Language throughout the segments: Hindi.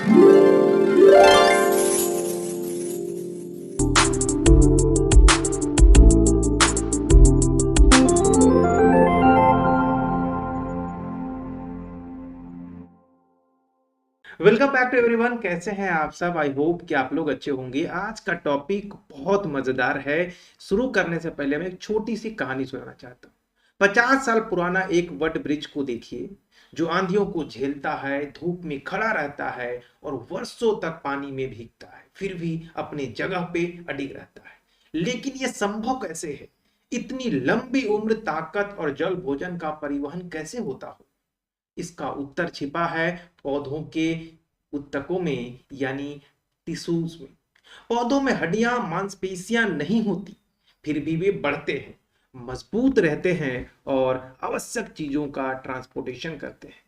Welcome back to everyone. कैसे हैं आप सब? आई होप कि आप लोग अच्छे होंगे। आज का टॉपिक बहुत मजेदार है। शुरू करने से पहले मैं एक छोटी सी कहानी सुनाना चाहता हूँ। 50 साल पुराना एक वट ब्रिज को देखिए, जो आंधियों को झेलता है, धूप में खड़ा रहता है और वर्षों तक पानी में भीगता है, फिर भी अपनी जगह पे अडिग रहता है। लेकिन यह संभव कैसे है? इतनी लंबी उम्र, ताकत और जल भोजन का परिवहन कैसे होता हो? इसका उत्तर छिपा है पौधों के उत्तकों में, यानी टिश्यूज में। पौधों में हड्डियां, मांसपेशियां नहीं होती, फिर भी वे बढ़ते हैं, मजबूत रहते हैं और आवश्यक चीजों का ट्रांसपोर्टेशन करते हैं।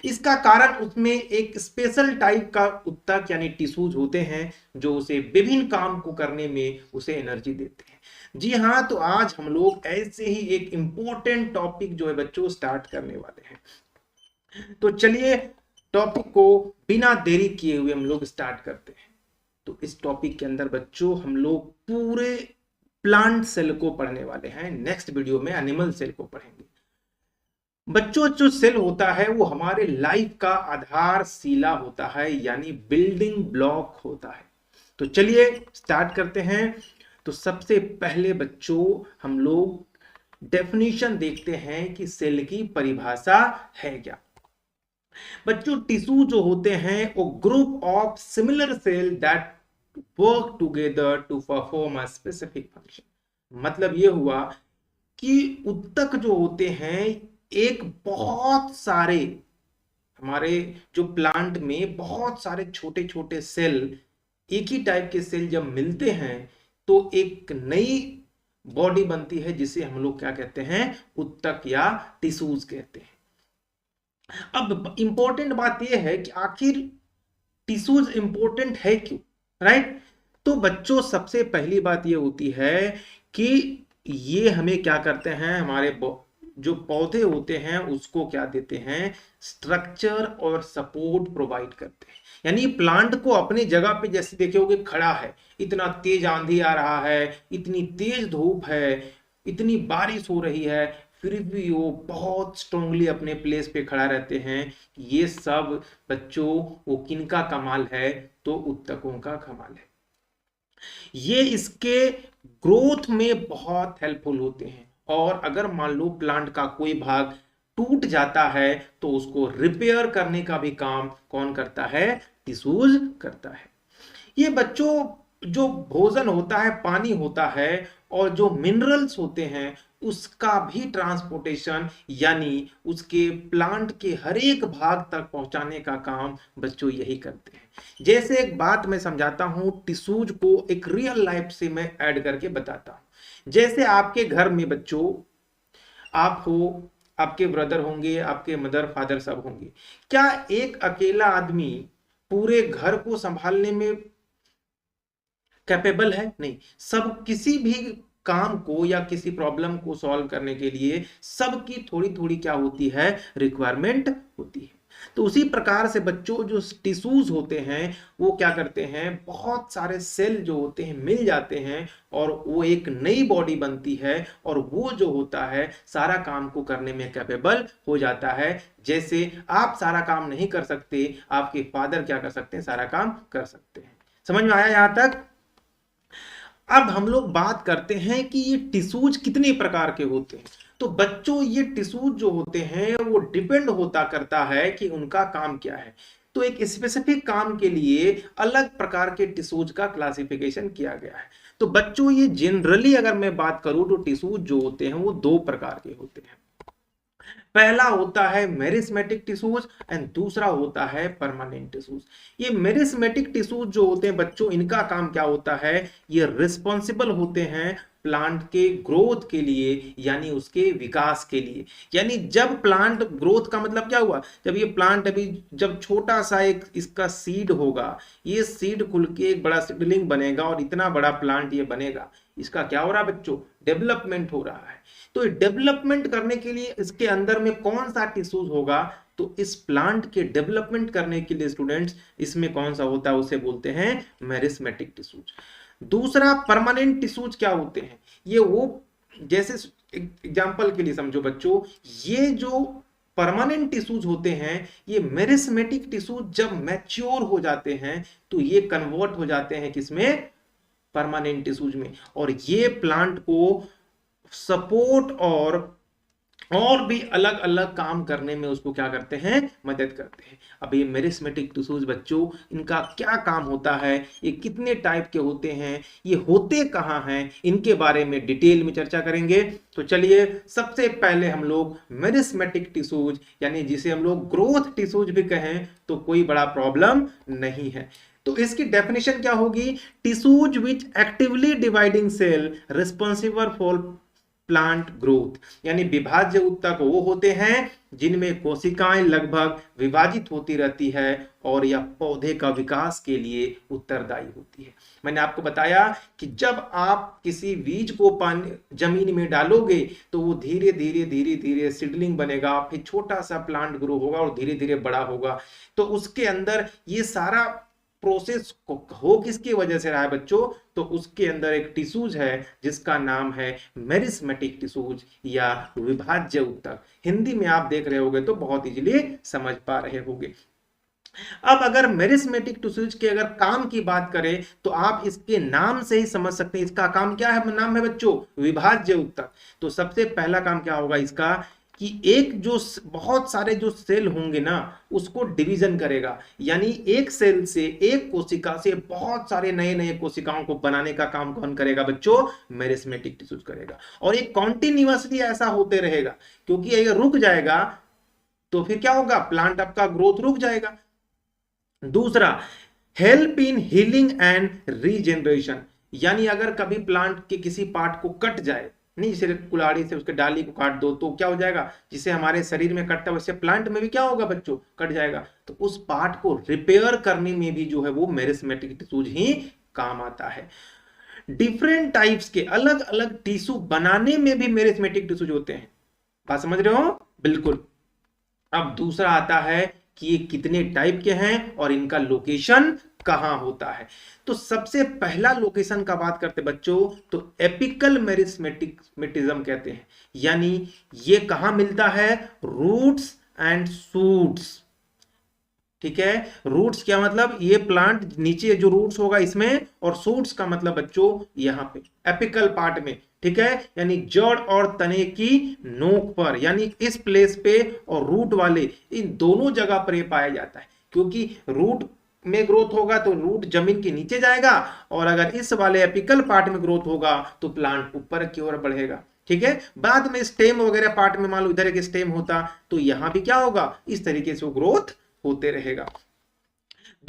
इसका कारण उसमें एक स्पेशल टाइप का उत्तक यानी टिश्यूज होते हैं, जो उसे विभिन्न काम को करने में उसे एनर्जी देते हैं। जी हाँ, तो आज हम लोग ऐसे ही एक इंपॉर्टेंट टॉपिक जो है बच्चों स्टार्ट करने वाले हैं। तो चलिए टॉपिक को बिना देरी किए हुए हम लोग स्टार्ट करते हैं। तो इस टॉपिक के अंदर बच्चों हम लोग पूरे प्लांट सेल को पढ़ने वाले हैं। नेक्स्ट वीडियो में एनिमल सेल को पढ़ेंगे। बच्चों, जो सेल होता है वो हमारे लाइफ का आधारशिला होता है, यानी बिल्डिंग ब्लॉक होता है। तो चलिए स्टार्ट करते हैं। तो सबसे पहले बच्चों हम लोग डेफिनेशन देखते हैं कि सेल की परिभाषा है क्या। बच्चों, टिश्यू जो होते हैं वो group of similar cell that work together to perform a specific function. मतलब ये हुआ कि उत्तक जो होते हैं, एक बहुत सारे हमारे जो प्लांट में बहुत सारे छोटे छोटे सेल, एक ही टाइप के सेल जब मिलते हैं तो एक नई बॉडी बनती है, जिसे हम लोग क्या कहते हैं? उत्तक या टिश्यूज कहते हैं। अब इंपॉर्टेंट बात यह है कि आखिर टिश्यूज इंपॉर्टेंट है क्यों, राइट? तो बच्चों, सबसे पहली बात यह होती है कि ये हमें क्या करते हैं, हमारे जो पौधे होते हैं उसको क्या देते हैं? स्ट्रक्चर और सपोर्ट प्रोवाइड करते हैं। यानी प्लांट को अपनी जगह पे जैसे देखे होगे खड़ा है, इतना तेज आंधी आ रहा है, इतनी तेज धूप है, इतनी बारिश हो रही है, फिर भी वो बहुत स्ट्रांगली अपने प्लेस पे खड़ा रहते हैं। ये सब बच्चों वो किनका कमाल है? तो उत्तकों का कमाल है। ये इसके ग्रोथ में बहुत हेल्पफुल होते हैं। और अगर मान लो प्लांट का कोई भाग टूट जाता है तो उसको रिपेयर करने का भी काम कौन करता है? टिश्यूज करता है। ये बच्चों, जो भोजन होता है, पानी होता है और जो मिनरल्स होते हैं, उसका भी ट्रांसपोर्टेशन यानी उसके प्लांट के हर एक भाग तक पहुंचाने का काम बच्चों यही करते हैं। जैसे एक बात मैं समझाता हूं, टिश्यूज को एक रियल लाइफ से मैं ऐड करके बताता हूं। जैसे आपके घर में बच्चों आप हो, आपके ब्रदर होंगे, आपके मदर फादर सब होंगे। क्या एक अकेला आदमी पूरे घर को संभालने में कैपेबल है? नहीं। सब किसी भी काम को या किसी प्रॉब्लम को सॉल्व करने के लिए सबकी थोड़ी थोड़ी क्या होती है? रिक्वायरमेंट होती है। तो उसी प्रकार से बच्चों, जो टिश्यूज होते हैं वो क्या करते हैं? बहुत सारे सेल जो होते हैं मिल जाते हैं और वो एक नई बॉडी बनती है, और वो जो होता है सारा काम को करने में कैपेबल हो जाता है। जैसे आप सारा काम नहीं कर सकते, आपके फादर क्या कर सकते हैं? सारा काम कर सकते हैं। समझ में आया यहां तक? अब हम लोग बात करते हैं कि ये टिश्यूज कितने प्रकार के होते हैं। तो बच्चों, ये टिश्यूज जो होते हैं वो डिपेंड होता करता है कि उनका काम क्या है। तो एक स्पेसिफिक काम के लिए अलग प्रकार के टिश्यूज का क्लासिफिकेशन किया गया है। तो बच्चों, ये जनरली अगर मैं बात करूं तो टिश्यूज जो होते हैं वो दो प्रकार के होते हैं। पहला होता है मेरिस्मेटिक टिश्यूज एंड दूसरा होता है परमानेंट टिश्यूज। ये मेरिस्मेटिक टिश्यूज जो होते हैं बच्चों, इनका काम क्या होता है? ये रिस्पॉन्सिबल होते हैं प्लांट के ग्रोथ के लिए, यानी उसके विकास के लिए। यानी जब प्लांट ग्रोथ का मतलब क्या हुआ? जब ये प्लांट अभी जब छोटा सा एक इसका सीड होगा, ये सीड खुल के एक बड़ा सीडलिंग बनेगा और इतना बड़ा प्लांट ये बनेगा। इसका क्या हो रहा है बच्चों? डेवलपमेंट हो रहा है। तो डेवलपमेंट करने के लिए इसके अंदर में कौन सा टिश्यूज होगा? तो इस प्लांट के डेवलपमेंट करने के लिए स्टूडेंट्स इसमें कौन सा होता है, उसे बोलते हैं मेरिस्मेटिक टिश्यूज। दूसरा परमानेंट टिश्यूज क्या होते हैं, ये वो, जैसे एग्जांपल के लिए समझो बच्चों, ये जो परमानेंट टिश्यूज होते हैं, ये मेरिस्मेटिक टिश्यूज जब मैच्योर हो जाते हैं तो ये कन्वर्ट हो जाते हैं किसमें, परमानेंट टिश्यूज में, और ये प्लांट को सपोर्ट और भी अलग अलग काम करने में उसको क्या करते हैं, मदद करते हैं। अब ये मेरिस्मेटिक टिश्यूज बच्चों, इनका क्या काम होता है, ये कितने टाइप के होते हैं, ये होते कहाँ हैं, इनके बारे में डिटेल में चर्चा करेंगे। तो चलिए सबसे पहले हम लोग मेरिस्मेटिक टिश्यूज, यानी जिसे हम लोग ग्रोथ टिश्यूज भी कहें तो कोई बड़ा प्रॉब्लम नहीं है। तो इसकी डेफिनेशन क्या होगी, tissues which actively dividing cell responsible for plant growth, यानी विभाज्य ऊतक वो होते हैं जिनमें कोशिकाएं लगभग विभाजित होती रहती है और यह पौधे का विकास के लिए उत्तरदायी होती है। मैंने आपको बताया कि जब आप किसी बीज को पानी जमीन में डालोगे तो वो धीरे धीरे धीरे धीरे सीडलिंग बनेगा, फिर छोटा सा प्लांट ग्रो होगा और धीरे धीरे बड़ा होगा। तो उसके अंदर ये सारा प्रोसेस हो किसकी वजह से रहा है बच्चों, तो उसके अंदर एक टिश्यूज है जिसका नाम है मेरिस्मेटिक टिश्यूज या विभाज्य ऊतक। हिंदी में आप देख रहे होगे तो बहुत इजीली समझ पा रहे होंगे। अब अगर मेरिस्मेटिक टिश्यूज के अगर काम की बात करें तो आप इसके नाम से ही समझ सकते हैं इसका काम क्या है, नाम है बच्चों विभाज्य ऊतक। तो सबसे पहला काम क्या होगा इसका, कि एक जो बहुत सारे जो सेल होंगे ना उसको डिवीजन करेगा, यानी एक सेल से, एक कोशिका से बहुत सारे नए नए कोशिकाओं को बनाने का काम कौन करेगा बच्चों, मेरिस्मेटिक टिश्यूज करेगा। और ये कॉन्टिन्यूअसली ऐसा होते रहेगा, क्योंकि अगर रुक जाएगा तो फिर क्या होगा, प्लांट आपका ग्रोथ रुक जाएगा। दूसरा, help in healing and regeneration, यानी अगर कभी प्लांट के किसी पार्ट को कट जाए, नहीं जैसे कुल्हाड़ी से उसके डाली को काट दो तो क्या हो जाएगा, जिसे हमारे शरीर में कटता है वैसे प्लांट में भी क्या होगा बच्चों, कट जाएगा। तो उस पार्ट को रिपेयर करने में भी जो है वो मेरिस्मेटिक टिश्यूज ही काम आता है। डिफरेंट टाइप्स के अलग अलग टिश्यू बनाने में भी मेरिस्मेटिक टिश्यूज होते हैं, बात समझ रहे हो, बिल्कुल। अब दूसरा आता है कि ये कितने टाइप के हैं और इनका लोकेशन कहां होता है। तो सबसे पहला लोकेशन का बात करते बच्चों तो एपिकल मेरिस्मेटिज्म कहते हैं, यानी ये कहां मिलता है, रूट्स एंड शूट्स। ठीक है, रूट्स क्या मतलब, ये प्लांट नीचे जो रूट्स होगा इसमें, और शूट्स का मतलब बच्चों यहां पे एपिकल पार्ट में। ठीक है, यानी जड़ और तने की नोक पर, यानी इस प्लेस पे और रूट वाले इन दोनों जगह पर ये पाया जाता है। क्योंकि रूट में ग्रोथ होगा तो रूट जमीन के नीचे जाएगा, और अगर इस वाले एपिकल पार्ट में ग्रोथ होगा तो प्लांट ऊपर की ओर बढ़ेगा। ठीक है, बाद में स्टेम वगैरह पार्ट में मान लो इधर एक स्टेम होता तो यहां भी क्या होगा, इस तरीके से वो ग्रोथ होते रहेगा।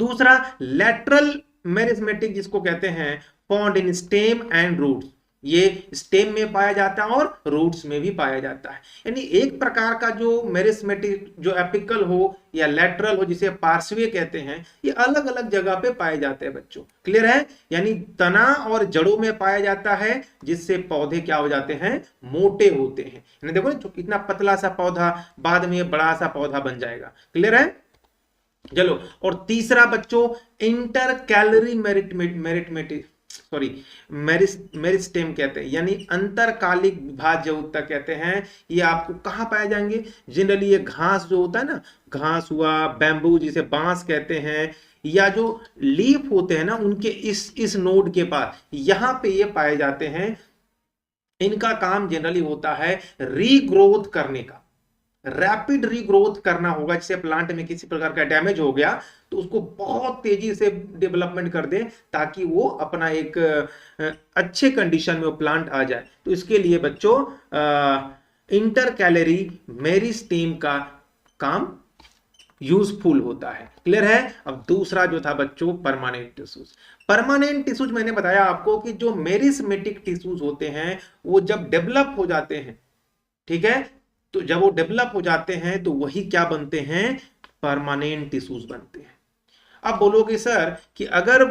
दूसरा, लैटरल मेरिस्मेटिक जिसको कहते हैं, found in stem and roots, ये स्टेम में पाया जाता है और रूट्स में भी पाया जाता है। यानी एक प्रकार का जो मेरिस्मेटिक जो एपिकल हो या लैटरल हो, जिसे पार्श्वीय कहते हैं, ये अलग अलग जगह पे पाए जाते हैं बच्चों, क्लियर है। यानी तना और जड़ों में पाया जाता है, जिससे पौधे क्या हो जाते हैं, मोटे होते हैं। यानी देखो इतना पतला सा पौधा बाद में बड़ा सा पौधा बन जाएगा, क्लियर है। चलो, और तीसरा बच्चों इंटर कैलरी मेरिस्टेम कहते हैं, यानी अंतरकालिक विभाज्य ऊतक कहते हैं। ये आपको कहां पाए जाएंगे, जनरली ये घास जो होता है ना, घास हुआ, बैम्बू जिसे बांस कहते हैं, या जो लीफ होते हैं ना उनके इस नोड के पास, यहां पे ये पाए जाते हैं। इनका काम जनरली होता है रीग्रोथ करने का, रैपिड रीग्रोथ करना होगा। जैसे प्लांट में किसी प्रकार का डैमेज हो गया तो उसको बहुत तेजी से डेवलपमेंट कर दे ताकि वो अपना एक अच्छे कंडीशन में वो प्लांट आ जाए। तो इसके लिए बच्चों इंटर कैलरी मेरिस्टेम का काम यूजफुल होता है, क्लियर है। अब दूसरा जो था बच्चों परमानेंट टिश्यूज। परमानेंट टिश्यूज मैंने बताया आपको कि जो मेरिस्मेटिक टिश्यूज होते हैं वो जब डेवलप हो जाते हैं, ठीक है, तो जब वो डेवलप हो जाते हैं तो वही क्या बनते हैं, परमानेंट टिश्यूज बनते हैं। अब बोलोगे सर कि अगर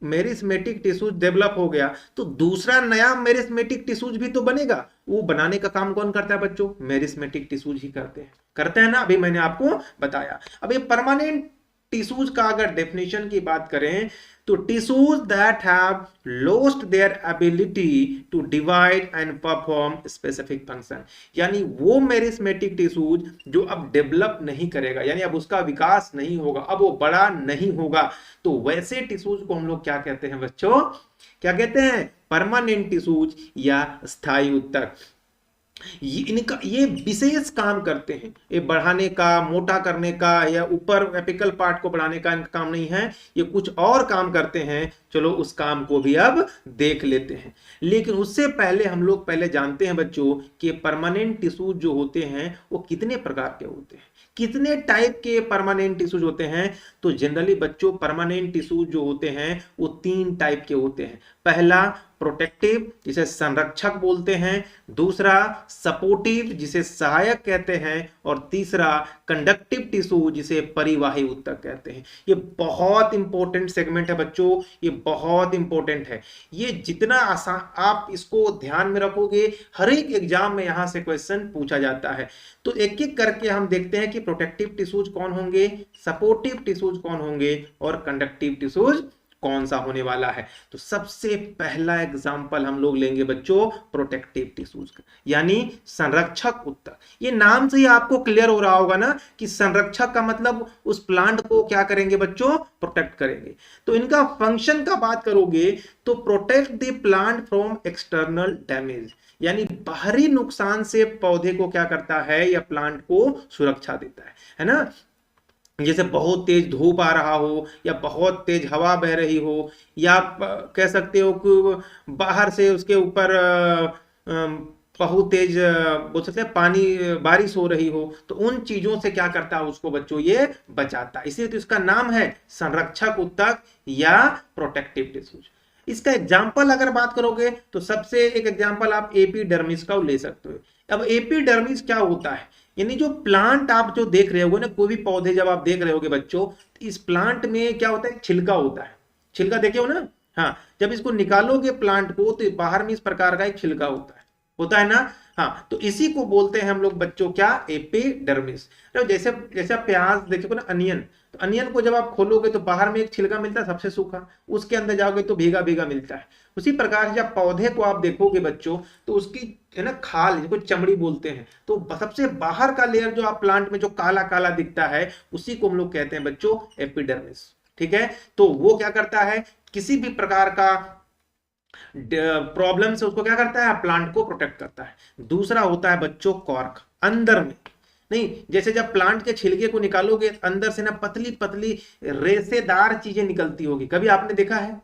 मेरिस्मेटिक टिश्यूज डेवलप हो गया तो दूसरा नया मेरिस्मेटिक टिश्यूज भी तो बनेगा। वो बनाने का काम कौन करता है बच्चों? मेरिस्मेटिक टिश्यूज ही करते हैं ना, अभी मैंने आपको बताया। अब ये परमानेंट टिश्यूज का अगर डेफिनेशन की बात करें तो tissues that have lost their ability to divide and perform specific function, यानी वो मेरिस्मेटिक टिश्यूज जो अब डेवलप नहीं करेगा, यानी अब उसका विकास नहीं होगा, अब वो बड़ा नहीं होगा, तो वैसे टिश्यूज को हम लोग क्या कहते हैं बच्चों? क्या कहते हैं? परमानेंट टिश्यूज या स्थायी ऊतक। इनका ये विशेष काम करते हैं, ये बढ़ाने का, मोटा करने का या ऊपर एपिकल पार्ट को बढ़ाने का इनका काम नहीं है, ये कुछ और काम करते हैं। चलो उस काम को भी अब देख लेते हैं, लेकिन उससे पहले हम लोग पहले जानते हैं बच्चों कि परमानेंट टिश्यूज जो होते हैं वो कितने प्रकार के होते हैं, कितने टाइप के परमानेंट टिश्यूज होते हैं। तो जनरली बच्चों परमानेंट टिश्यूज जो होते हैं वो 3 टाइप के होते हैं। पहला प्रोटेक्टिव, जिसे संरक्षक बोलते हैं, दूसरा सपोर्टिव, जिसे सहायक कहते हैं, और तीसरा कंडक्टिव टिश्यू, जिसे परिवाही ऊतक कहते हैं। ये बहुत इंपॉर्टेंट सेगमेंट है बच्चों, ये बहुत इंपॉर्टेंट है। ये जितना आसान आप इसको ध्यान में रखोगे, हर एक एग्जाम में यहां से क्वेश्चन पूछा जाता है। तो एक एक करके हम देखते हैं कि प्रोटेक्टिव टिश्यूज कौन होंगे, सपोर्टिव टिश्यूज कौन होंगे, और कंडक्टिव टिश्यूज कौन सा होने वाला है। तो सबसे पहला एग्जांपल हम लोग लेंगे बच्चों प्रोटेक्टिव टिश्यूज का, यानी संरक्षक ऊतक। ये नाम से ही आपको क्लियर हो रहा होगा ना कि संरक्षक का मतलब उस प्लांट को क्या करेंगे बच्चों? प्रोटेक्ट करेंगे। तो इनका फंक्शन का बात करोगे तो protect the plant from external damage, यानी बाहरी नुकसान से पौधे को क्या करता है, या प्लांट को सुरक्षा देता है ना। जैसे बहुत तेज धूप आ रहा हो, या बहुत तेज हवा बह रही हो, या कह सकते हो कि बाहर से उसके ऊपर बहुत तेज बोल सकते हैं पानी, बारिश हो रही हो, तो उन चीजों से क्या करता है उसको बच्चों? ये बचाता है। इसलिए तो इसका नाम है संरक्षक ऊतक या प्रोटेक्टिव टिश्यूज। इसका एग्जाम्पल अगर बात करोगे तो सबसे एक एग्जाम्पल आप एपिडर्मिस का ले सकते हो। अब एपिडर्मिस क्या होता है? यानी जो प्लांट आप जो देख रहे होगे ना, कोई भी पौधे जब आप देख रहे होगे बच्चों, इस प्लांट में क्या होता है? छिलका होता है। छिलका देखे हो ना? हाँ, जब इसको निकालोगे प्लांट को तो बाहर में इस प्रकार का एक छिलका होता है ना। हाँ, तो इसी को बोलते हैं हम लोग बच्चों क्या? एपिडर्मिस। तो जैसे जैसे आप प्याज देखोगे ना, अनियन, तो अनियन को जब आप खोलोगे तो बाहर में एक छिलका मिलता है सबसे सूखा, उसके अंदर जाओगे तो भीगा भीगा मिलता है। उसी प्रकार से जब पौधे को आप देखोगे बच्चों तो उसकी है ना खाल, जिसको चमड़ी बोलते हैं, तो सबसे बाहर का लेयर जो आप प्लांट में जो काला काला दिखता है उसी को हम लोग कहते हैं बच्चों एपिडर्मिस। ठीक है, तो वो क्या करता है? किसी भी प्रकार का प्रॉब्लम से उसको क्या करता है? प्लांट को प्रोटेक्ट करता है। दूसरा होता है बच्चों कॉर्क, अंदर में नहीं, जैसे जब प्लांट के छिलके को निकालोगे अंदर से ना पतली पतली रेशेदार चीजें निकलती होगी, कभी आपने देखा है?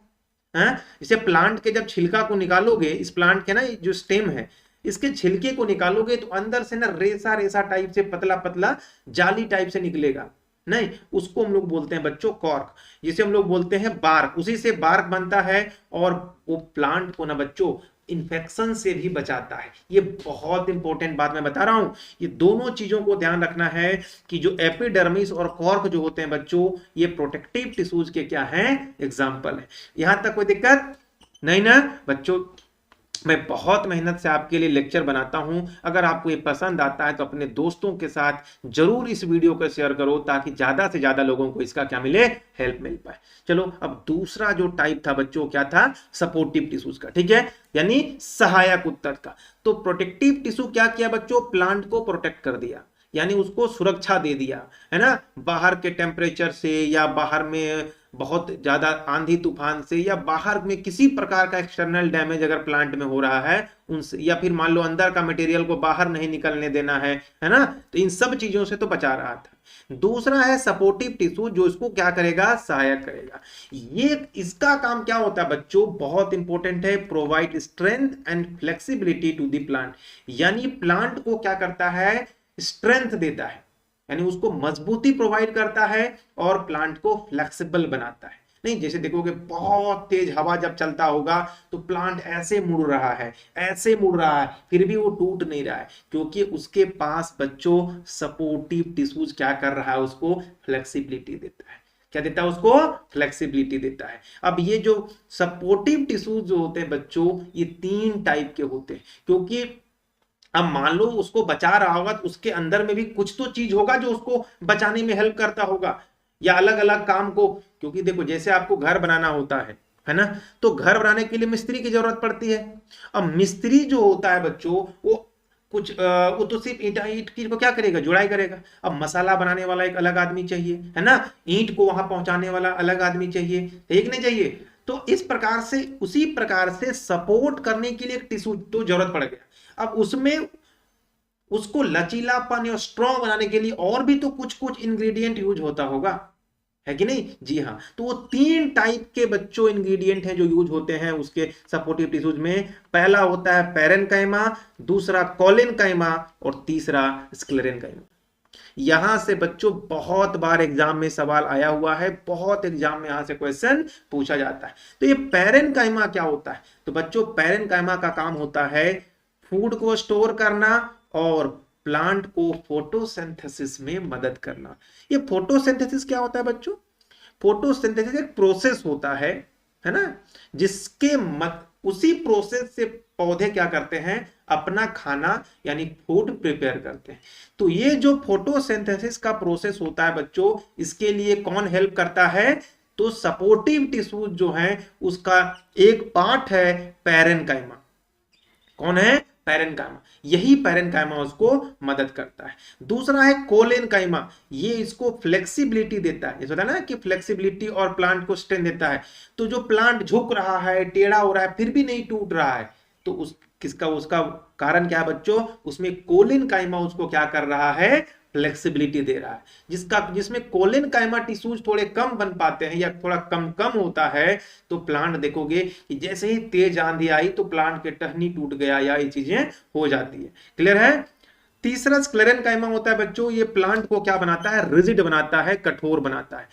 इसे प्लांट के जब छिलका को निकालोगे, इस प्लांट के ना जो स्टेम है, इसके छिलके को निकालोगे तो अंदर से ना रेसा रेसा टाइप से पतला पतला जाली टाइप से निकलेगा, नहीं, उसको हम लोग बोलते हैं बच्चों कॉर्क, जिसे हम लोग बोलते हैं बार्क। उसी से बार्क बनता है और वो प्लांट को ना बच्चों इन्फेक्शन से भी बचाता है। ये बहुत इंपॉर्टेंट बात मैं बता रहा हूं। ये दोनों चीजों को ध्यान रखना है कि जो एपिडर्मिस और कॉर्क जो होते हैं बच्चों, ये प्रोटेक्टिव टिश्यूज के क्या हैं? एग्जाम्पल है। यहां तक कोई दिक्कत नहीं ना बच्चों? मैं बहुत मेहनत से आपके लिए लेक्चर बनाता हूं। अगर आपको ये पसंद आता है तो अपने दोस्तों के साथ जरूर इस वीडियो को शेयर करो, ताकि ज्यादा से ज्यादा लोगों को इसका क्या मिले? हेल्प मिल पाए। चलो, अब दूसरा जो टाइप था बच्चों क्या था? सपोर्टिव टिश्यूज का। ठीक है, यानी सहायक ऊतक का। तो प्रोटेक्टिव टिश्यू क्या किया बच्चों? प्लांट को प्रोटेक्ट कर दिया, यानी उसको सुरक्षा दे दिया, है ना, बाहर के टेम्परेचर से, या बाहर में बहुत ज्यादा आंधी तूफान से, या बाहर में किसी प्रकार का एक्सटर्नल डैमेज अगर प्लांट में हो रहा है उनसे, या फिर मान लो अंदर का मटेरियल को बाहर नहीं निकलने देना है ना, तो इन सब चीजों से तो बचा रहा था। दूसरा है सपोर्टिव टिश्यू, जो इसको क्या करेगा? सहायक करेगा। ये इसका काम क्या होता है बच्चों? बहुत इंपॉर्टेंट है, provide strength and flexibility to the plant, यानी प्लांट को क्या करता है? स्ट्रेंथ देता है, यानी उसको मजबूती प्रोवाइड करता है और प्लांट को फ्लेक्सिबल बनाता है। नहीं, जैसे देखोगे बहुत तेज हवा जब चलता होगा तो प्लांट ऐसे मुड़ रहा है, ऐसे मुड़ रहा है, फिर भी वो टूट नहीं रहा है, क्योंकि उसके पास बच्चों सपोर्टिव टिश्यूज क्या कर रहा है? उसको फ्लेक्सिबिलिटी देता है। क्या देता है उसको? फ्लेक्सिबिलिटी देता है। अब ये जो सपोर्टिव टिश्यूज जो होते हैं बच्चों, ये 3 टाइप के होते हैं, क्योंकि अब मान लो उसको बचा रहा होगा तो उसके अंदर में भी कुछ तो चीज होगा जो उसको बचाने में हेल्प करता होगा, या अलग अलग काम को। क्योंकि देखो जैसे आपको घर बनाना होता है ना, तो घर बनाने के लिए मिस्त्री की जरूरत पड़ती है। अब मिस्त्री जो होता है बच्चों, वो कुछ वो तो सिर्फ ईट की को क्या करेगा? जुड़ाई करेगा। अब मसाला बनाने वाला एक अलग आदमी चाहिए, है ना, ईंट को वहां पहुंचाने वाला अलग आदमी चाहिए, ठीक नहीं चाहिए? तो इस प्रकार से, उसी प्रकार से सपोर्ट करने के लिए एक टिश्यू तो जरूरत पड़ गया। अब उसमें उसको लचीलापन और स्ट्रॉन्ग बनाने के लिए और भी तो कुछ कुछ इंग्रेडिएंट यूज होता होगा, है कि नहीं? जी हाँ। तो वो 3 टाइप के बच्चों इंग्रेडिएंट हैं जो यूज होते हैं उसके सपोर्टिव टिश्यूज में। पहला होता है पैरेनकाइमा, दूसरा कोलेनकाइमा, और तीसरा स्क्लेरेनकाइमा। यहां से बच्चों बहुत बार एग्जाम में सवाल आया हुआ है, बहुत एग्जाम में यहां से क्वेश्चन पूछा जाता है। तो ये पैरेनकाइमा क्या होता है? तो बच्चों पैरेनकाइमा का काम होता है फूड को स्टोर करना और प्लांट को फोटोसिंथेसिस में मदद करना। ये फोटोसिंथेसिस क्या होता है बच्चों? फोटोसिंथेसिस एक प्रोसेस होता है ना, जिसके उसी प्रोसेस से पौधे क्या करते हैं? अपना खाना यानी फूड प्रिपेयर करते हैं। तो ये जो फोटोसिंथेसिस का प्रोसेस होता है बच्चों, इसके लिए कौन हेल्प करता है? तो सपोर्टिव टिश्यूज जो है उसका एक पार्ट है पैरेनकाइमा। कौन है? पैरेनकाइमा। यही पैरेनकाइमा उसको मदद करता है। दूसरा है कोलेनकाइमा, ये इसको फ्लेक्सिबिलिटी देता है। जैसे होता है ना कि फ्लेक्सिबिलिटी और प्लांट को स्ट्रेंथ देता है। तो जो प्लांट झुक रहा है, टेढ़ा हो रहा है, फिर भी नहीं टूट रहा है, तो उसका कारण क्या है बच्चों? उसमें कोलेनकाइमा उसको क्या कर रहा है? फ्लेक्सिबिलिटी दे रहा है। जिसमें कोलेनकाइमा टिश्यूज थोड़े कम बन पाते हैं या थोड़ा कम कम होता है, तो प्लांट देखोगे कि जैसे ही तेज आंधी आई तो प्लांट के टहनी टूट गया या ये चीजें हो जाती है। क्लियर है? तीसरा स्क्लेरेनकाइमा होता है बच्चों, ये प्लांट को क्या बनाता है? रिजिड बनाता है, कठोर बनाता है।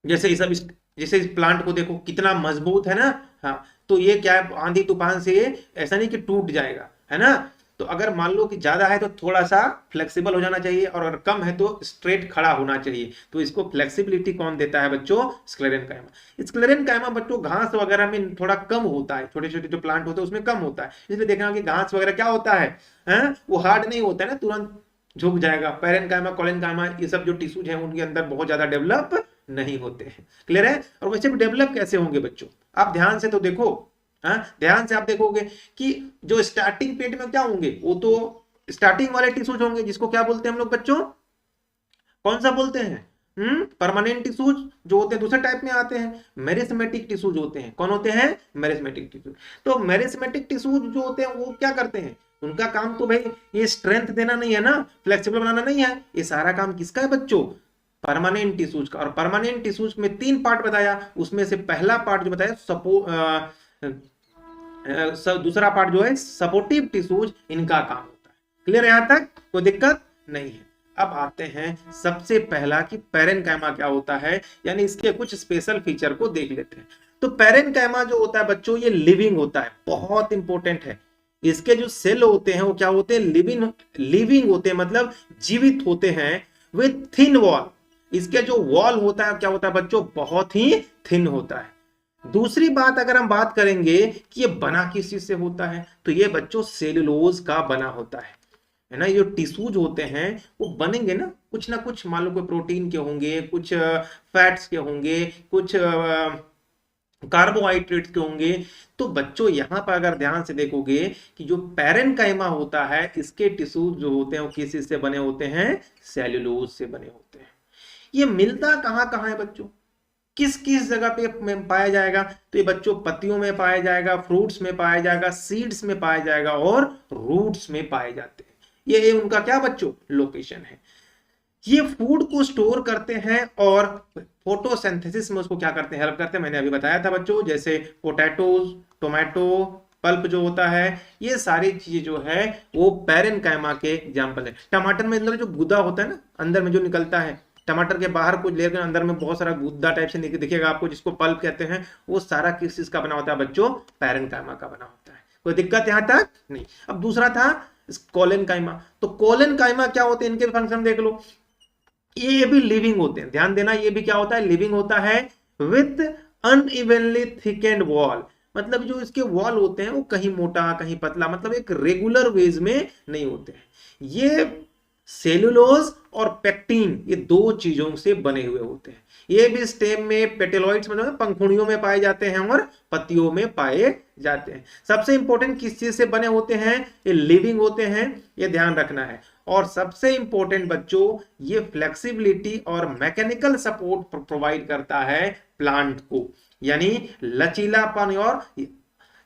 जैसे इस प्लांट को देखो कितना मजबूत है ना। हाँ, तो ये क्या है? आंधी तूफान से ऐसा नहीं कि टूट जाएगा, है ना। तो अगर मान लो कि ज्यादा है तो थोड़ा सा फ्लेक्सिबल हो जाना चाहिए, और अगर कम है तो स्ट्रेट खड़ा होना चाहिए। तो इसको फ्लेक्सिबिलिटी कौन देता है बच्चों? स्क्लेरेनकाइमा। स्क्लेरेनकाइमा बच्चों घास वगैरह में थोड़ा कम होता है, छोटे छोटे जो प्लांट होते हैं उसमें कम होता है। इसलिए देखना कि घास वगैरह क्या होता है, वो हार्ड नहीं होता है ना, तुरंत झुक जाएगा। पैरेनकाइमा, कोलेनकाइमा, ये सब जो टिश्यूज हैं उनके अंदर बहुत ज्यादा डेवलप नहीं होते हैं। क्लियर है? और वैसे भी डेवलप कैसे होंगे बच्चों? आप ध्यान से तो देखो, ध्यान से आप देखोगे कि जो स्टार्टिंग पेट में क्या होंगे, वो तो स्टार्टिंग वाले टिश्यूज होंगे, जिसको क्या बोलते हैं हम लोग बच्चों? कौन सा बोलते हैं? परमानेंट टिश्यूज जो होते हैं दूसरे टाइप में आते हैं, मेरिस्मेटिक टिश्यूज होते हैं। कौन होते हैं? Meristematic tissues. तो मेरिस्मेटिक टिश्यूज जो होते हैं वो क्या करते हैं? उनका काम तो भाई ये स्ट्रेंथ देना नहीं है ना, फ्लेक्सिबल बनाना नहीं है, ये सारा काम किसका है बच्चों? परमानेंट टिश्यूज का। और परमानेंट टिश्यूज में 3 पार्ट बताया, उसमें से पहला पार्ट जो बताया दूसरा पार्ट जो है सपोर्टिव टिश्यूज, इनका काम होता है। क्लियर है? यहां तक कोई दिक्कत नहीं है। अब आते हैं सबसे पहला कि पैरेनकाइमा क्या होता है, यानी इसके कुछ स्पेशल फीचर को देख लेते हैं। तो पैरेनकाइमा जो होता है बच्चों, ये लिविंग होता है, बहुत इंपॉर्टेंट है। इसके जो सेल होते हैं वो क्या होते हैं? लिविंग होते हैं, मतलब जीवित होते हैं, विथ थिन वॉल। इसके जो वॉल होता है क्या होता है बच्चों? बहुत ही थिन होता है। दूसरी बात अगर हम बात करेंगे कि ये बना किस चीज से होता है, तो ये बच्चों सेलुलोज का बना होता है ना। ये जो टिश्यूज होते हैं वो बनेंगे ना कुछ मान लो कोई प्रोटीन के होंगे, कुछ फैट्स के होंगे, कुछ कार्बोहाइड्रेट्स के होंगे। तो बच्चों यहां पर अगर ध्यान से देखोगे कि जो पैरेनकाइमा होता है, इसके टिश्यूज जो होते हैं वो किस चीज से बने होते हैं? सेलुलोज से बने होते हैं। ये मिलता कहां कहां है बच्चों? किस किस जगह पे पाया जाएगा? तो ये बच्चों पत्तियों में पाया जाएगा, फ्रूट्स में पाया जाएगा, सीड्स में पाया जाएगा, और रूट्स में पाए जाते हैं। ये उनका क्या बच्चों? लोकेशन है। ये फूड को स्टोर करते हैं और फोटोसिंथेसिस में उसको क्या करते हैं? हेल्प करते हैं। मैंने अभी बताया था बच्चों, जैसे पोटैटोज, टोमेटो पल्प जो होता है, ये सारी चीजें जो है वो पैरेनकाइमा के एग्जाम्पल है। टमाटर में अंदर जो गुदा होता है ना, अंदर में जो निकलता है, टमाटर के बाहर कुछ लेकर अंदर में बहुत सारा गुद्दा टाइप से दिखेगा आपको, जिसको पल्प कहते हैं, वो सारा किस चीज का बना होता है बच्चों? पैरेनकाइमा का बना होता है। कोई दिक्कत यहां तक नहीं। अब दूसरा था कोलेनकाइमा। तो कोलेनकाइमा क्या होते हैं? इनके फंक्शन देख लो। ये भी लिविंग होते हैं, ध्यान देना, ये भी क्या होता है, लिविंग होता है विथ अनइवनली थिकेंड वॉल। मतलब जो इसके वॉल होते हैं वो कहीं मोटा कहीं पतला, मतलब एक रेगुलर वेज में नहीं होते हैं। ये सेलुलोज और पेक्टिन, ये दो चीजों से बने हुए होते हैं। ये भी स्टेम में, पेटेलॉइड्स मतलब पंखुड़ियों में पाए जाते हैं और पत्तियों में पाए जाते हैं। सबसे इंपॉर्टेंट किस चीज से बने होते हैं, ये लिविंग होते हैं, ये ध्यान रखना है। और सबसे इंपॉर्टेंट बच्चों, ये फ्लेक्सिबिलिटी और मैकेनिकल सपोर्ट प्रोवाइड करता है प्लांट को, यानी लचीलापन और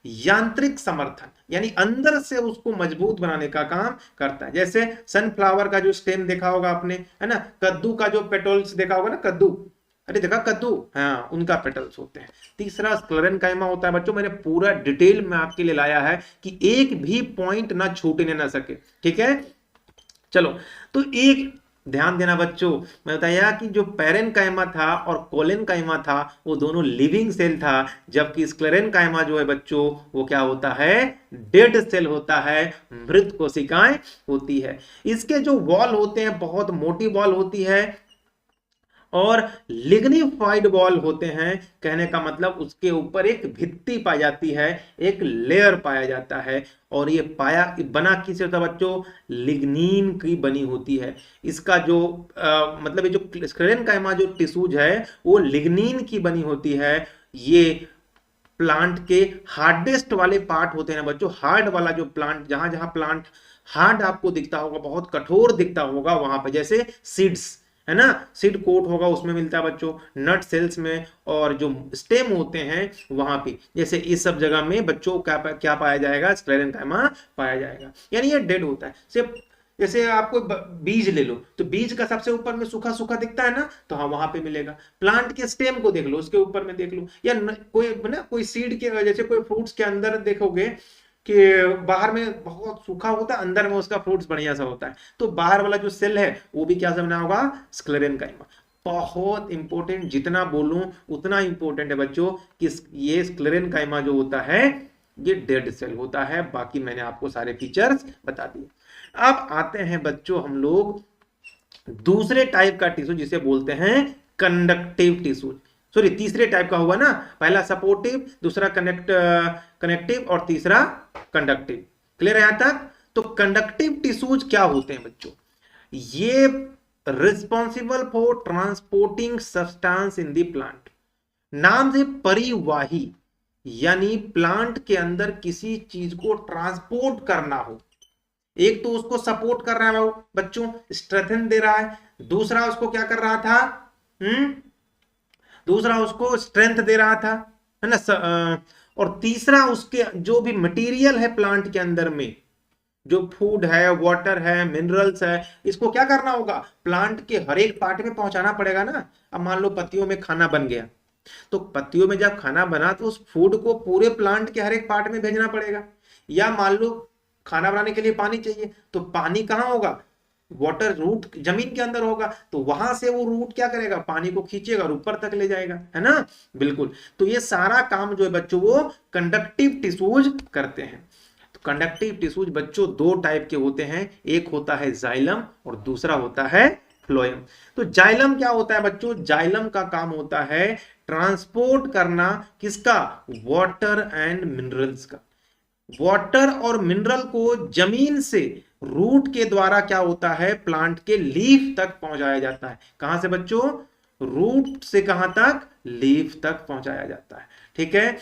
यांत्रिक समर्थन, यानी अंदर से उसको मजबूत बनाने का काम करता है। जैसे सनफ्लावर का जो स्टेम देखा होगा आपने, है ना, कद्दू का जो पेटल्स देखा होगा ना, कद्दू, अरे देखा कद्दू, हाँ उनका पेटल्स होते हैं। तीसरा स्क्लेरेनकाइमा होता है बच्चों, मैंने पूरा डिटेल में आपके लिए लाया है कि एक भी पॉइंट ना छूटने ना सके, ठीक है। चलो, तो एक ध्यान देना बच्चों, मैं बताया कि जो पेरेनकाइमा था और कोलेनकाइमा था वो दोनों लिविंग सेल था, जबकि स्क्लेरेनकाइमा जो है बच्चों वो क्या होता है, डेड सेल होता है, मृत कोशिकाएं होती है। इसके जो वॉल होते हैं बहुत मोटी वॉल होती है और लिग्निफाइड वॉल होते हैं। कहने का मतलब उसके ऊपर एक भित्ति पाई जाती है, एक लेयर पाया जाता है, और ये पाया बना किससे होता है बच्चों, लिग्नीन की बनी होती है। इसका जो मतलब ये जो स्क्लेरेनकाइमा जो टिश्यूज है वो लिग्नीन की बनी होती है। ये प्लांट के हार्डेस्ट वाले पार्ट होते हैं ना बच्चों, हार्ड वाला जो प्लांट, जहां जहां प्लांट हार्ड आपको दिखता होगा, बहुत कठोर दिखता होगा, वहां पर जैसे सीड्स है ना, सीड कोट होगा उसमें मिलता है बच्चों, नट सेल्स में, और जो स्टेम होते हैं वहां पे, जैसे इस सब जगह में बच्चों क्या पाया जाएगा, स्क्लेरेनकाइमा पाया जाएगा। यानी ये डेड होता है। सिर्फ जैसे आपको बीज ले लो, तो बीज का सबसे ऊपर में सूखा सूखा दिखता है ना, तो हाँ वहां पे मिलेगा। प्लांट के स्टेम को देख लो, उसके ऊपर में देख लो, या कोई सीड के, जैसे कोई फ्रूट्स के अंदर देखोगे कि बाहर में बहुत सूखा होता है, अंदर में उसका फ्रूट्स बढ़िया सा होता है, तो बाहर वाला जो सेल है वो भी क्या से बना होगा, स्क्लेरेनकाइमा। बहुत इंपॉर्टेंट, जितना बोलूं उतना इंपॉर्टेंट है बच्चों कि ये स्क्लेरेनकाइमा जो होता है ये डेड सेल होता है। बाकी मैंने आपको सारे फीचर्स बता दिए। अब आते हैं बच्चों हम लोग दूसरे टाइप का टिश्यू जिसे बोलते हैं कंडक्टिव टिश्यू। सॉरी, तीसरे टाइप का हुआ ना, पहला सपोर्टिव, दूसरा कनेक्टिव और तीसरा कंडक्टिव। क्लियर है यहां तक? तो कंडक्टिव टिश्यूज क्या होते हैं बच्चों, ये responsible for transporting substance in the plant. नाम से परिवाही, यानी प्लांट के अंदर किसी चीज को ट्रांसपोर्ट करना हो। एक तो उसको सपोर्ट कर रहा है बच्चों, स्ट्रेंथन दे रहा है, दूसरा उसको क्या कर रहा था, दूसरा उसको स्ट्रेंथ दे रहा था, है ना, और तीसरा उसके जो भी मटेरियल है प्लांट के अंदर में, जो फूड है, वाटर है, मिनरल्स है, इसको क्या करना होगा, प्लांट के हर एक पार्ट में पहुंचाना पड़ेगा ना। अब मान लो पत्तियों में खाना बन गया, तो पत्तियों में जब खाना बना तो उस फूड को पूरे प्लांट के हर एक पार्ट में भेजना पड़ेगा। या मान लो खाना बनाने के लिए पानी चाहिए, तो पानी कहाँ होगा, वाटर रूट जमीन के अंदर होगा, तो वहां से वो रूट क्या करेगा, पानी को खींचेगा और ऊपर तक ले जाएगा, है ना, बिल्कुल। तो ये सारा काम जो है बच्चों वो कंडक्टिव टिश्यूज करते हैं। तो कंडक्टिव टिश्यूज बच्चों दो टाइप के होते हैं, एक होता है जाइलम और दूसरा होता है फ्लोएम। तो जाइलम क्या होता है बच्चों, जाइलम का काम होता है ट्रांसपोर्ट करना, किसका, वाटर एंड मिनरल्स का। वाटर और मिनरल को जमीन से रूट के द्वारा क्या होता है, प्लांट के लीफ तक पहुंचाया जाता है। कहां से बच्चों, रूट से कहां तक, लीफ तक पहुंचाया जाता है, ठीक है।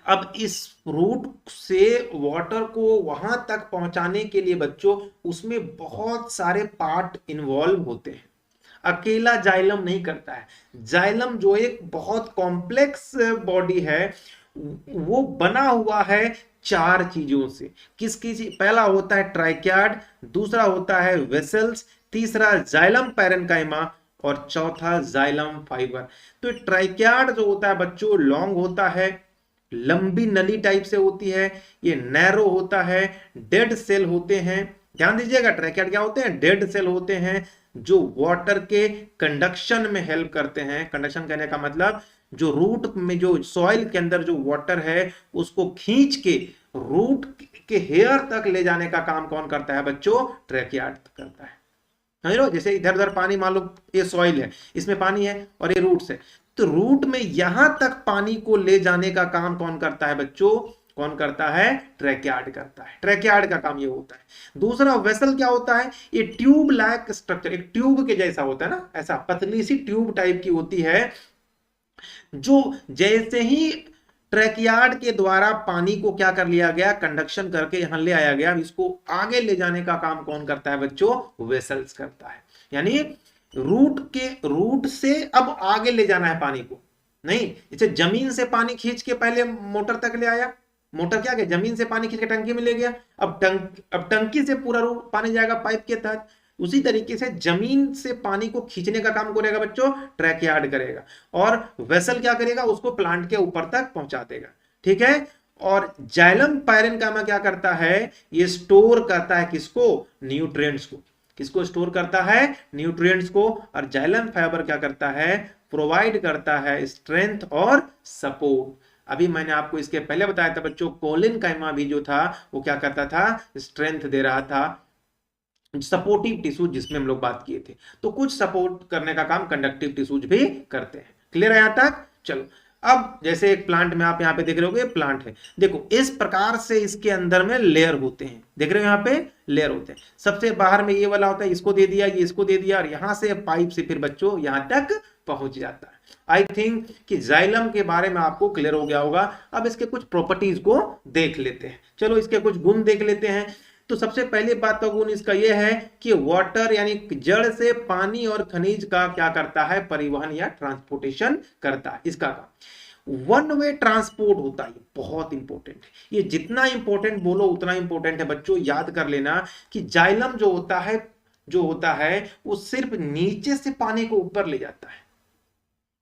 अब इस रूट से वाटर को वहां तक पहुंचाने के लिए बच्चों उसमें बहुत सारे पार्ट इन्वॉल्व होते हैं, अकेला जाइलम नहीं करता है। जाइलम जो एक बहुत कॉम्प्लेक्स बॉडी है, वो बना हुआ है चार चीजों से। किसकी चीज, पहला होता है ट्राइक्याड, दूसरा होता है वेसल्स, तीसरा जाइलम पैरेनकाइमा और चौथा जाइलम फाइबर। तो ट्राइक्याड जो होता है बच्चों लॉन्ग होता है, लंबी नली टाइप से होती है, ये नैरो होता है, डेड सेल होते हैं। ध्यान दीजिएगा, ट्राइक्याड क्या होते हैं, डेड सेल होते हैं जो वाटर के कंडक्शन में हेल्प करते हैं। कंडक्शन कहने का मतलब जो रूट में, जो सॉइल के अंदर जो वाटर है उसको खींच के रूट के हेयर तक ले जाने का काम कौन करता है बच्चों, ट्रैकियार्ड करता है समझ लो, जैसे इधर उधर पानी, मान लो ये सॉइल है, इसमें पानी है और ये रूट्स है, तो रूट में यहां तक पानी को ले जाने का काम कौन करता है बच्चों? कौन करता है? ट्रैकयार्ड करता है। ट्रैकयार्ड का काम ये होता है। दूसरा वेसल क्या होता है? ये ट्यूब लाइक स्ट्रक्चर, एक ट्यूब के जैसा होता है ना, ऐसा पतली सी ट्यूब टाइप की होती है, जो जैसे ही ट्रैकयार्ड के द्वारा पानी को क्या कर लिया गया, कंडक्शन करके यहां ले आया गया, इसको आगे ले जाने का काम कौन करता है बच्चों? वेसल्स करता है। यानी रूट से अब आगे ले जाना है पानी को, नहीं जैसे जमीन से पानी खींच के पहले मोटर तक ले आया, मोटर क्या गया, जमीन से पानी खींच के टंकी में ले गया, अब टंकी से पूरा पानी जाएगा पाइप के तहत। उसी तरीके से जमीन से पानी को खींचने का काम करेगा बच्चों ट्रैकयार्ड करेगा, और वेसल क्या करेगा, उसको प्लांट के ऊपर तक पहुंचा देगा। ठीक है। और जाइलम पैरेन्काइमा क्या करता है, ये स्टोर करता है किसको? न्यूट्रिएंट्स को। किसको स्टोर करता है? न्यूट्रिएंट्स को। और जाइलम फाइबर क्या करता है? प्रोवाइड करता है स्ट्रेंथ और सपोर्ट। अभी मैंने आपको इसके पहले बताया था बच्चों, कोलिनकाइमा भी जो था वो क्या करता था? स्ट्रेंथ दे रहा था। सपोर्टिव टिश्यूज जिसमें हम लोग बात किए थे, तो कुछ सपोर्ट करने का काम कंडक्टिव टिश्यूज भी करते हैं। क्लियर है यहां तक? चलो, अब जैसे एक प्लांट में आप यहाँ पे देख रहे हो, प्लांट है, देखो इस प्रकार से इसके अंदर में लेयर होते हैं, देख रहे हो यहाँ पे लेयर होते हैं। सबसे बाहर में ये वाला होता है, इसको दे दिया, ये इसको दे दिया, और यहां से पाइप से फिर बच्चों यहां तक पहुंच जाता है। आई थिंक कि जाइलम के बारे में आपको क्लियर हो गया होगा। अब इसके कुछ प्रॉपर्टीज को देख लेते हैं। चलो इसके कुछ गुण देख लेते हैं। तो सबसे पहली बात तो गुण इसका यह है कि वाटर यानी जड़ से पानी और खनिज का क्या करता है? परिवहन या ट्रांसपोर्टेशन करता है। इसका काम वन वे ट्रांसपोर्ट होता है, बहुत इंपॉर्टेंट है। ये जितना इंपॉर्टेंट बोलो उतना इंपॉर्टेंट है बच्चों। याद कर लेना कि जाइलम जो होता है वो सिर्फ नीचे से पानी को ऊपर ले जाता है।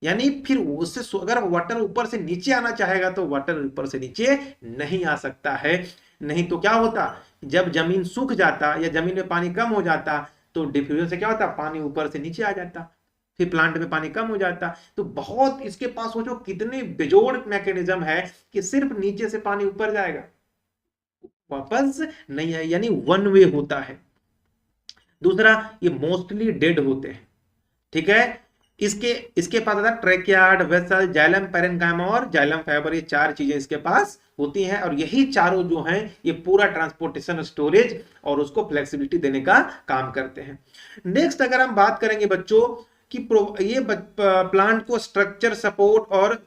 यानी फिर उससे अगर वाटर ऊपर से नीचे आना चाहेगा तो वाटर ऊपर से नीचे नहीं आ सकता है। नहीं तो क्या होता, जब जमीन सूख जाता या जमीन में पानी कम हो जाता तो डिफ्यूजन से क्या होता, पानी ऊपर से नीचे आ जाता, फिर प्लांट में पानी कम हो जाता। तो बहुत इसके पास वो जो कितने बेजोड़ मैकेनिज्म है कि सिर्फ नीचे से पानी ऊपर जाएगा, वापस नहीं आए, यानी वन वे होता है। दूसरा, ये मोस्टली डेड होते हैं। ठीक है। इसके पास आता है ट्रैकयार्ड, वेसल, जाइलम पैरेन्काइमा और जाइलम फाइबर, ये चार चीजें इसके पास होती हैं, और यही चारों जो हैं ये पूरा ट्रांसपोर्टेशन, स्टोरेज और उसको फ्लेक्सिबिलिटी देने का काम करते हैं। नेक्स्ट अगर हम बात करेंगे बच्चों कि ये प्लांट को स्ट्रक्चर, सपोर्ट और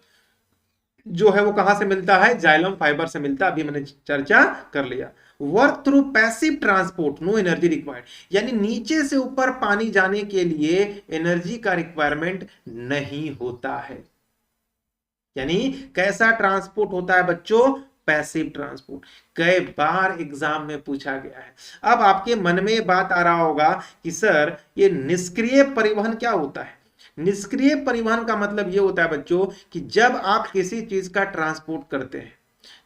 जो है वो कहां से मिलता है? जाइलम फाइबर से मिलता है, अभी मैंने चर्चा कर लिया। Work through passive transport, no energy required, यानी नीचे से ऊपर पानी जाने के लिए एनर्जी का रिक्वायरमेंट नहीं होता है। यानी कैसा ट्रांसपोर्ट होता है बच्चों? Passive transport. कई बार एग्जाम में पूछा गया है। अब आपके मन में बात आ रहा होगा कि सर ये निष्क्रिय परिवहन क्या होता है? निष्क्रिय परिवहन का मतलब ये होता है बच्चों कि जब आप किसी चीज का ट्रांसपोर्ट करते हैं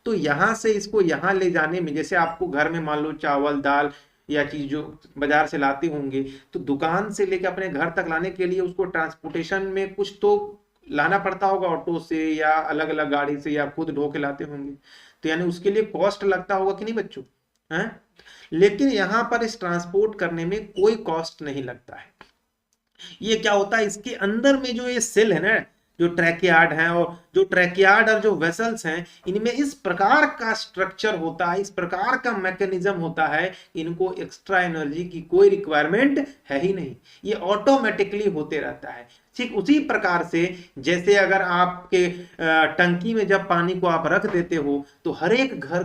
तो यहां से इसको यहां ले जाने में, जैसे आपको घर में मान लो चावल, दाल या चीज जो बाजार से लाते होंगे, तो दुकान से लेकर अपने घर तक लाने के लिए उसको ट्रांसपोर्टेशन में कुछ तो लाना पड़ता होगा, ऑटो से या अलग अलग गाड़ी से, या खुद ढो के लाते होंगे, तो यानी उसके लिए कॉस्ट लगता होगा कि नहीं बच्चों? हैं? लेकिन यहां पर इस ट्रांसपोर्ट करने में कोई कॉस्ट नहीं लगता है। ये क्या होता है, इसके अंदर में जो ये सेल है ना, जो ट्रैकयार्ड है, और जो ट्रैकयार्ड और जो वेसल्स हैं, इनमें इस प्रकार का स्ट्रक्चर होता है, इस प्रकार का मैकेनिज्म होता है, इनको एक्स्ट्रा एनर्जी की कोई रिक्वायरमेंट है ही नहीं, ये ऑटोमेटिकली होते रहता है। ठीक उसी प्रकार से जैसे अगर आपके टंकी में जब पानी को आप रख देते हो तो हर एक घर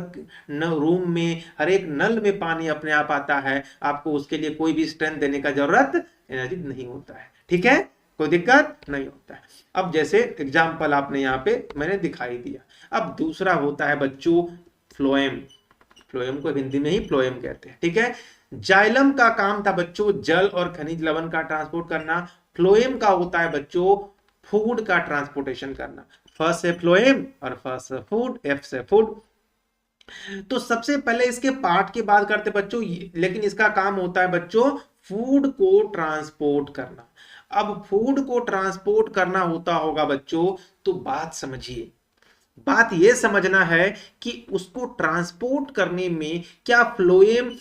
रूम में, हर एक नल में पानी अपने आप आता है, आपको उसके लिए कोई भी स्ट्रेंथ देने का जरूरत एनर्जी नहीं होता है। ठीक है, कोई दिक्कत नहीं होता है। अब जैसे एग्जाम्पल आपने यहाँ पे मैंने दिखाई दिया। अब दूसरा होता है बच्चों फ्लोएम। फ्लोएम को हिंदी में ही फ्लोएम कहते हैं। ठीक है। जाइलम का काम था बच्चों जल और खनिज लवण का ट्रांसपोर्ट करना। फ्लोएम का होता है बच्चों फूड का ट्रांसपोर्टेशन करना। फर्स्ट से फ्लोएम और फर्स्ट से फूड, एफ से फूड। तो सबसे पहले इसके पार्ट की बात करते बच्चों, लेकिन इसका काम होता है बच्चों फूड को ट्रांसपोर्ट करना। अब फूड को ट्रांसपोर्ट करना होता होगा बच्चों, तो बात समझिए, बात यह समझना है कि उसको ट्रांसपोर्ट करने में क्या फ्लोएम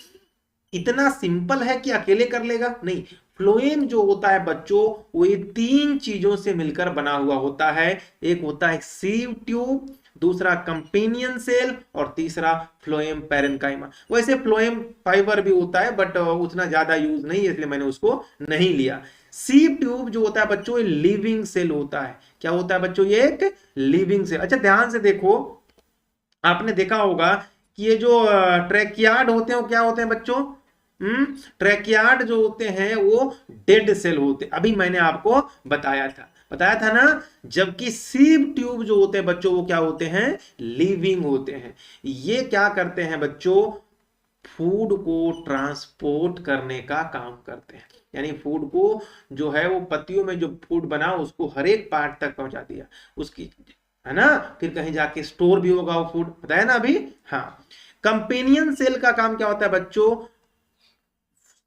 इतना सिंपल है कि अकेले कर लेगा? नहीं, फ्लोएम जो होता है बच्चों, वो ये तीन चीजों से मिलकर बना हुआ होता है। एक होता है सीव ट्यूब, दूसरा कंपेनियन सेल, और तीसरा फ्लोएम पैरेन्काइमा। वैसे फ्लोएम फाइबर भी होता है बट उतना ज्यादा यूज नहीं है, इसलिए मैंने उसको नहीं लिया। सीव ट्यूब जो होता है बच्चों, ये लिविंग सेल होता है। क्या होता है बच्चों? ये एक लिविंग सेल। अच्छा ध्यान से देखो, आपने देखा होगा कि ये जो ट्रैकियार्ड होते हैं वो क्या होते हैं बच्चों? ट्रैकियार्ड जो होते हैं वो डेड सेल होते हैं, अभी मैंने आपको बताया था ना। जबकि सीव ट्यूब जो होते हैं बच्चों, वो क्या होते हैं? लिविंग होते हैं। ये क्या करते हैं बच्चों? फूड को ट्रांसपोर्ट करने का काम करते हैं। यानी फूड को जो है वो पत्तियों में जो फूड बना उसको हर एक पार्ट तक पहुंचा दिया उसकी, है ना। फिर कहीं जाके स्टोर भी होगा वो फूड, बताया ना अभी। हाँ, कंपेनियन सेल का काम क्या होता है बच्चों?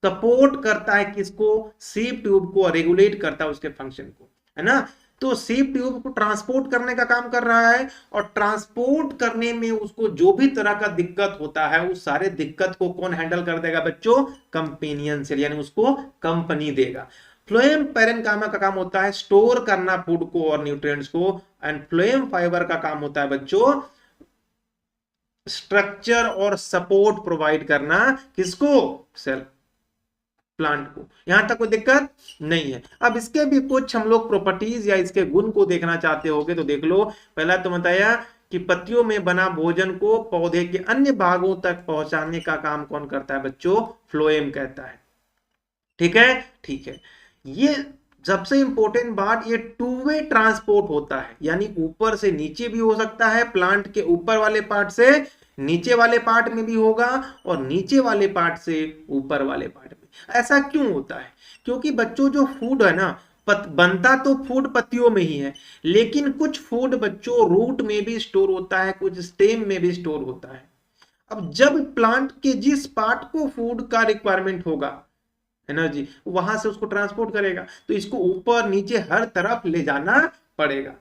सपोर्ट करता है किसको? सीव ट्यूब को, रेगुलेट करता है उसके फंक्शन को, है ना। तो सीव ट्यूब को ट्रांसपोर्ट करने का काम कर रहा है, और ट्रांसपोर्ट करने में उसको जो भी तरह का दिक्कत होता है उस सारे दिक्कत को कौन हैंडल कर देगा बच्चों? कंपेनियन सेल, यानी उसको कंपनी देगा। फ्लोएम पैरेन्काइमा का काम होता है स्टोर करना फूड को और न्यूट्रिएंट्स को, एंड फ्लोएम फाइबर का काम होता है बच्चों स्ट्रक्चर और सपोर्ट प्रोवाइड करना। किसको? सेल, प्लांट को। यहां तक कोई दिक्कत नहीं है। अब इसके भी कुछ हम लोग प्रॉपर्टीज या इसके गुण को देखना चाहते होगे तो देख लो। पहला तो बताया कि पत्तियों में बना भोजन को पौधे के अन्य भागों तक पहुंचाने का काम कौन करता है बच्चों? फ्लोएम कहता है। ठीक है, ठीक है। ये सबसे इंपॉर्टेंट बात, ये टू वे ट्रांसपोर्ट होता है, यानी ऊपर से नीचे भी हो सकता है, प्लांट के ऊपर वाले पार्ट से नीचे वाले पार्ट में भी होगा, और नीचे वाले पार्ट से ऊपर वाले पार्ट में। ऐसा क्यों होता है? क्योंकि बच्चों जो फूड है ना, बनता तो फूड पत्तियों में ही है, लेकिन कुछ फूड बच्चों रूट में भी स्टोर होता है, कुछ स्टेम में भी स्टोर होता है। अब जब प्लांट के जिस पार्ट को फूड का रिक्वायरमेंट होगा, एनर्जी, वहां से उसको ट्रांसपोर्ट करेगा, तो इसको ऊपर नीचे हर तरफ ले जाना पड़ेगा।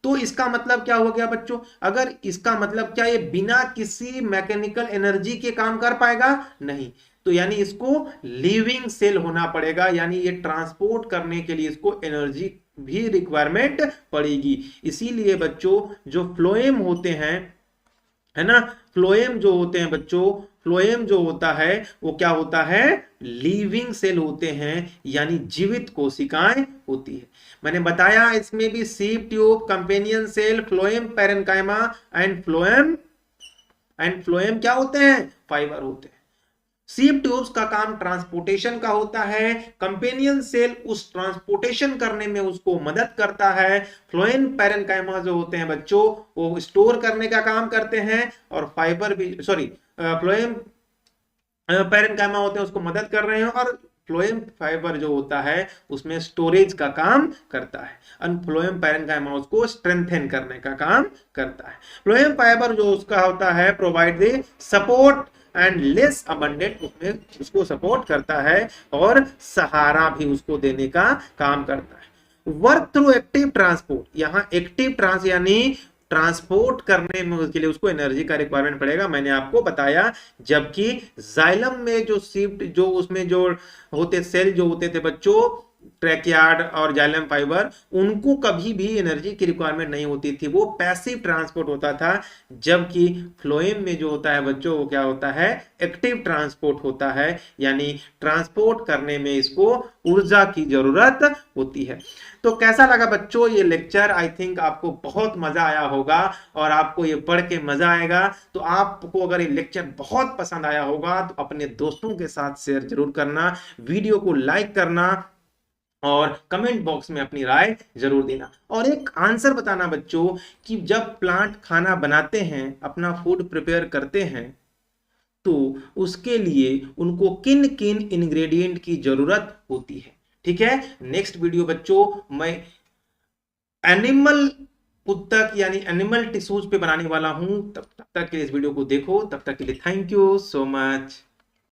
तो इसका मतलब क्या हो गया बच्चों? अगर इसका मतलब क्या, ये बिना किसी मैकेनिकल एनर्जी के काम कर पाएगा? नहीं। तो यानी इसको लिविंग सेल होना पड़ेगा, यानी ये ट्रांसपोर्ट करने के लिए इसको एनर्जी भी रिक्वायरमेंट पड़ेगी। इसीलिए बच्चों जो फ्लोएम होते हैं, है ना, फ्लोएम जो होते हैं बच्चों, फ्लोएम जो होता है वो क्या होता है? लिविंग सेल होते हैं, यानी जीवित कोशिकाएं होती है। मैंने बताया इसमें भी sieve tube, companion cell, phloem parenchyma and phloem क्या होते हैं? फाइबर होते हैं। सीव ट्यूब्स का काम ट्रांसपोर्टेशन का होता है, कंपेनियन सेल उस ट्रांसपोर्टेशन करने में उसको मदद करता है, फ्लोएम पैरेन्काइमा जो होते हैं बच्चों वो स्टोर करने का काम करते हैं, और फाइबर भी, सॉरी, फ्लोएम पैरेन्काइमा होते हैं उसको मदद कर रहे हैं, और फ्लोएम फाइबर जो होता है उसमें स्टोरेज का काम करता है, और फ्लोएम पैरेन्काइमा उसको स्ट्रेंथन करने का काम करता है। फ्लोएम फाइबर जो उसका होता है provide the support and less abundant, उसमें उसको सपोर्ट करता है और सहारा भी उसको देने का काम करता है। वर्क थ्रू एक्टिव ट्रांसपोर्ट, यहाँ एक्टिव ट्रांस यानी ट्रांसपोर्ट करने में उसके लिए उसको एनर्जी का रिक्वायरमेंट पड़ेगा, मैंने आपको बताया। जबकि जाइलम में जो शिफ्ट जो उसमें जो होते सेल जो होते थे बच्चों, ट्रैकियार्ड और जाइलम फाइबर, उनको कभी भी एनर्जी की रिक्वायरमेंट नहीं होती थी, वो पैसिव ट्रांसपोर्ट होता था। जबकि फ्लोएम में जो होता है बच्चों वो क्या होता है? एक्टिव ट्रांसपोर्ट होता है, यानी ट्रांसपोर्ट करने में इसको ऊर्जा की जरूरत होती है। तो कैसा लगा बच्चों ये लेक्चर? आई थिंक आपको बहुत मजा आया होगा, और आपको ये पढ़ के मजा आएगा। तो आपको अगर ये लेक्चर बहुत पसंद आया होगा तो अपने दोस्तों के साथ शेयर जरूर करना, वीडियो को लाइक करना, और कमेंट बॉक्स में अपनी राय जरूर देना, और एक आंसर बताना बच्चों कि जब प्लांट खाना बनाते हैं, अपना फूड प्रिपेयर करते हैं, तो उसके लिए उनको किन किन इंग्रेडिएंट की जरूरत होती है। ठीक है, नेक्स्ट वीडियो बच्चों मैं एनिमल उत्तक यानी एनिमल टिश्यूज पे बनाने वाला हूं। तब तक के लिए इस वीडियो को देखो, तब तक के लिए थैंक यू सो मच।